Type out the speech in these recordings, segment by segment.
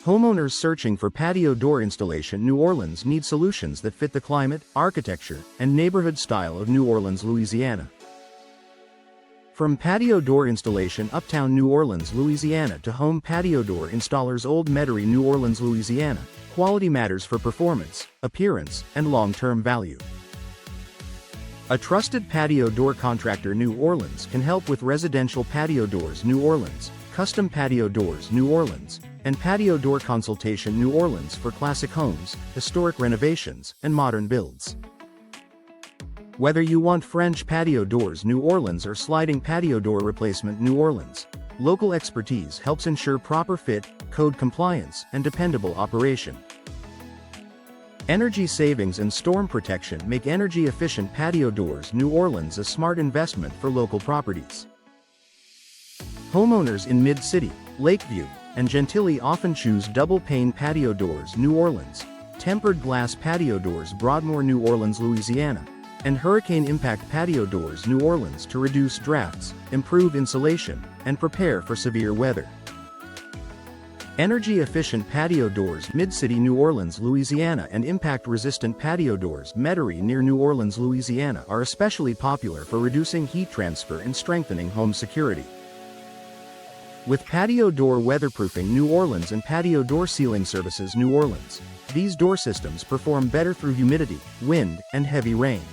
Homeowners searching for patio door installation New Orleans need solutions that fit the climate, architecture, and neighborhood style of New Orleans, Louisiana. From patio door installation Uptown New Orleans, Louisiana to home patio door installers Old Metairie New Orleans, Louisiana, quality matters for performance, appearance, and long-term value. A trusted patio door contractor New Orleans can help with residential patio doors New Orleans, custom patio doors New Orleans, and patio door consultation New Orleans for classic homes, historic renovations, and modern builds. Whether you want French patio doors New Orleans or sliding patio door replacement New Orleans, local expertise helps ensure proper fit, code compliance, and dependable operation. Energy savings and storm protection make energy-efficient patio doors New Orleans a smart investment for local properties. Homeowners in Mid-City, Lakeview, and Gentilly often choose double-pane patio doors New Orleans, tempered glass patio doors Broadmoor New Orleans Louisiana, and hurricane impact patio doors New Orleans to reduce drafts, improve insulation, and prepare for severe weather. Energy-efficient patio doors Mid-City New Orleans Louisiana and impact-resistant patio doors Metairie near New Orleans Louisiana are especially popular for reducing heat transfer and strengthening home security. With patio door weatherproofing New Orleans and patio door sealing services New Orleans, these door systems perform better through humidity, wind, and heavy rain.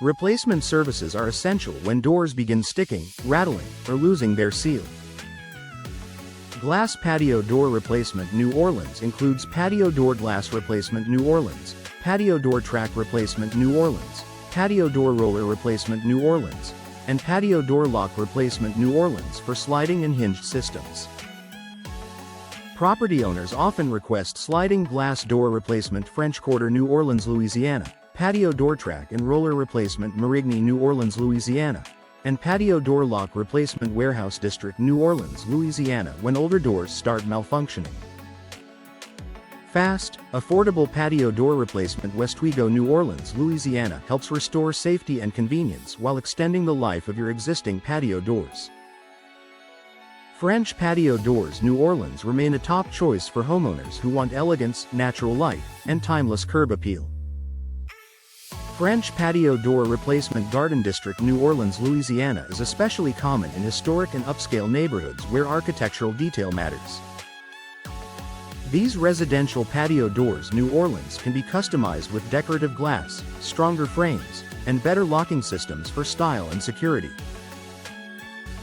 Replacement services are essential when doors begin sticking, rattling, or losing their seal. Glass patio door replacement New Orleans includes patio door glass replacement New Orleans, patio door track replacement New Orleans, patio door roller replacement New Orleans, and patio door lock replacement New Orleans for sliding and hinged systems. Property owners often request sliding glass door replacement French Quarter New Orleans, Louisiana, patio door track and roller replacement Marigny New Orleans, Louisiana, and patio door lock replacement Warehouse District New Orleans, Louisiana when older doors start malfunctioning. Fast, affordable patio door replacement Westwego New Orleans, Louisiana helps restore safety and convenience while extending the life of your existing patio doors. French patio doors New Orleans remain a top choice for homeowners who want elegance, natural light, and timeless curb appeal. French patio door replacement Garden District New Orleans, Louisiana is especially common in historic and upscale neighborhoods where architectural detail matters. These residential patio doors New Orleans can be customized with decorative glass, stronger frames, and better locking systems for style and security.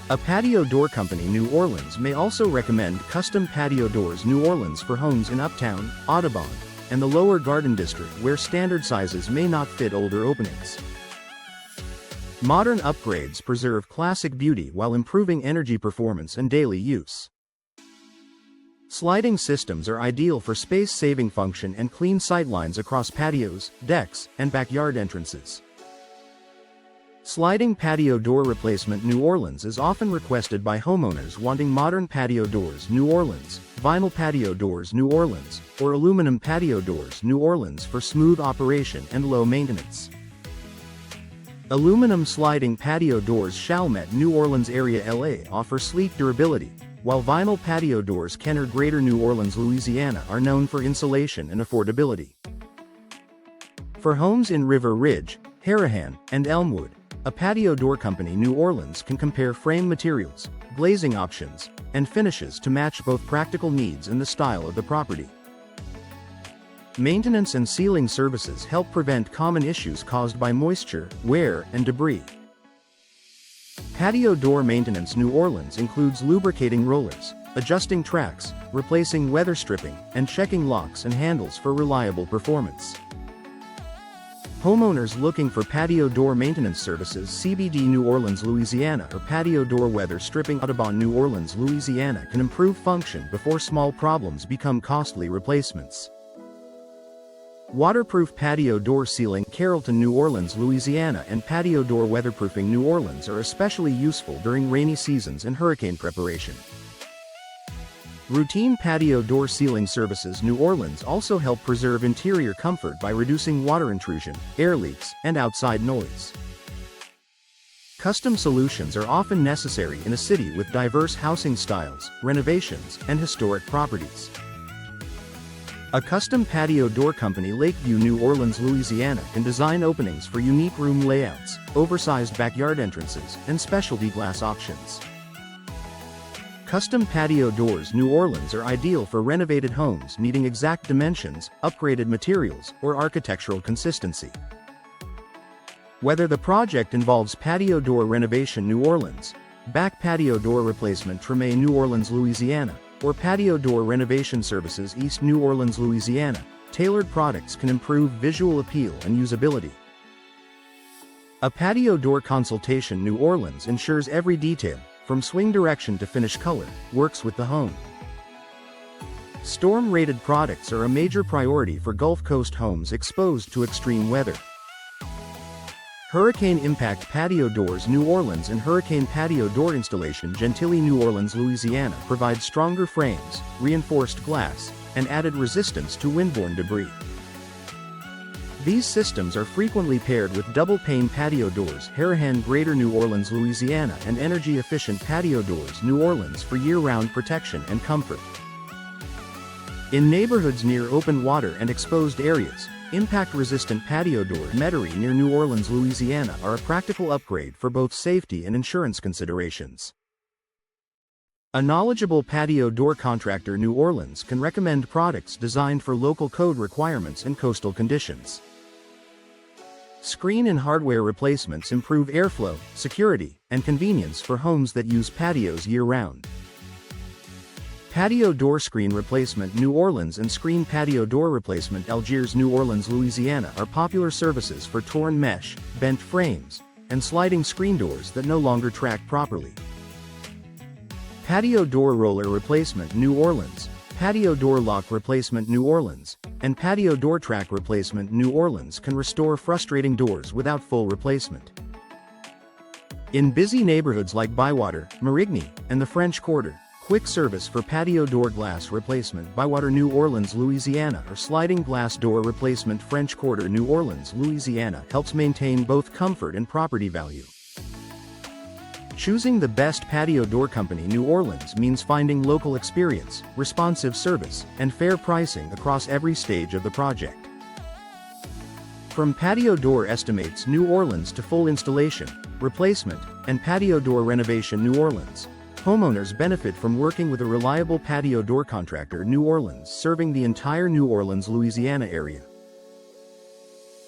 A patio door company New Orleans may also recommend custom patio doors New Orleans for homes in Uptown, Audubon, and the Lower Garden District where standard sizes may not fit older openings. Modern upgrades preserve classic beauty while improving energy performance and daily use. Sliding systems are ideal for space-saving function and clean sightlines across patios, decks, and backyard entrances. Sliding patio door replacement New Orleans is often requested by homeowners wanting modern patio doors New Orleans, vinyl patio doors New Orleans, or aluminum patio doors New Orleans for smooth operation and low maintenance. Aluminum sliding patio doors Chalmette New Orleans area LA offer sleek durability, while vinyl patio doors Kenner Greater New Orleans, Louisiana are known for insulation and affordability. For homes in River Ridge, Harahan, and Elmwood, a patio door company New Orleans can compare frame materials, glazing options, and finishes to match both practical needs and the style of the property. Maintenance and sealing services help prevent common issues caused by moisture, wear, and debris. Patio door maintenance New Orleans includes lubricating rollers, adjusting tracks, replacing weather stripping, and checking locks and handles for reliable performance. Homeowners looking for patio door maintenance services CBD New Orleans, Louisiana or patio door weather stripping Audubon New Orleans, Louisiana can improve function before small problems become costly replacements. Waterproof patio door sealing Carrollton New Orleans, Louisiana and patio door weatherproofing New Orleans are especially useful during rainy seasons and hurricane preparation. Routine patio door sealing services New Orleans also help preserve interior comfort by reducing water intrusion, air leaks, and outside noise. Custom solutions are often necessary in a city with diverse housing styles, renovations, and historic properties. A custom patio door company, Lakeview New Orleans Louisiana, can design openings for unique room layouts, oversized backyard entrances, and specialty glass options. Custom Patio Doors New Orleans are ideal for renovated homes needing exact dimensions, upgraded materials, or architectural consistency. Whether the project involves patio door renovation New Orleans, back patio door replacement Frenchmen New Orleans Louisiana, or patio door renovation services East New Orleans Louisiana, tailored products can improve visual appeal and usability. A patio door consultation New Orleans ensures every detail, from swing direction to finish color, works with the home. Storm-rated products are a major priority for Gulf Coast homes exposed to extreme weather. Hurricane Impact Patio Doors New Orleans and Hurricane Patio Door Installation Gentilly New Orleans Louisiana provide stronger frames, reinforced glass, and added resistance to windborne debris. These systems are frequently paired with double pane patio doors Hurricane Greater New Orleans Louisiana and energy-efficient patio doors New Orleans for year-round protection and comfort. In neighborhoods near open water and exposed areas, impact-resistant patio doors Metairie near New Orleans, Louisiana are a practical upgrade for both safety and insurance considerations. A knowledgeable patio door contractor New Orleans can recommend products designed for local code requirements and coastal conditions. Screen and hardware replacements improve airflow, security, and convenience for homes that use patios year-round. Patio door screen replacement New Orleans and screen patio door replacement Algiers New Orleans, Louisiana are popular services for torn mesh, bent frames, and sliding screen doors that no longer track properly. Patio door roller replacement New Orleans, patio door lock replacement New Orleans, and patio door track replacement New Orleans can restore frustrating doors without full replacement. In busy neighborhoods like Bywater, Marigny, and the French Quarter, quick service for patio door glass replacement Bywater New Orleans, Louisiana or sliding glass door replacement French Quarter New Orleans, Louisiana helps maintain both comfort and property value. Choosing the best patio door company New Orleans means finding local experience, responsive service, and fair pricing across every stage of the project. From patio door estimates New Orleans to full installation, replacement, and patio door renovation New Orleans, homeowners benefit from working with a reliable patio door contractor New Orleans serving the entire New Orleans, Louisiana area.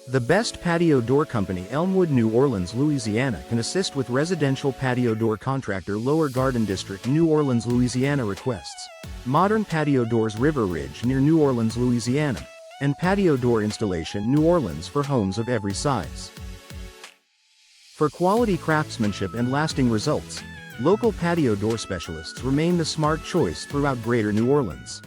The best patio door company Elmwood New Orleans, Louisiana can assist with residential patio door contractor Lower Garden District New Orleans, Louisiana requests, modern patio doors River Ridge near New Orleans, Louisiana, and patio door installation New Orleans for homes of every size. For quality craftsmanship and lasting results, local patio door specialists remain the smart choice throughout Greater New Orleans.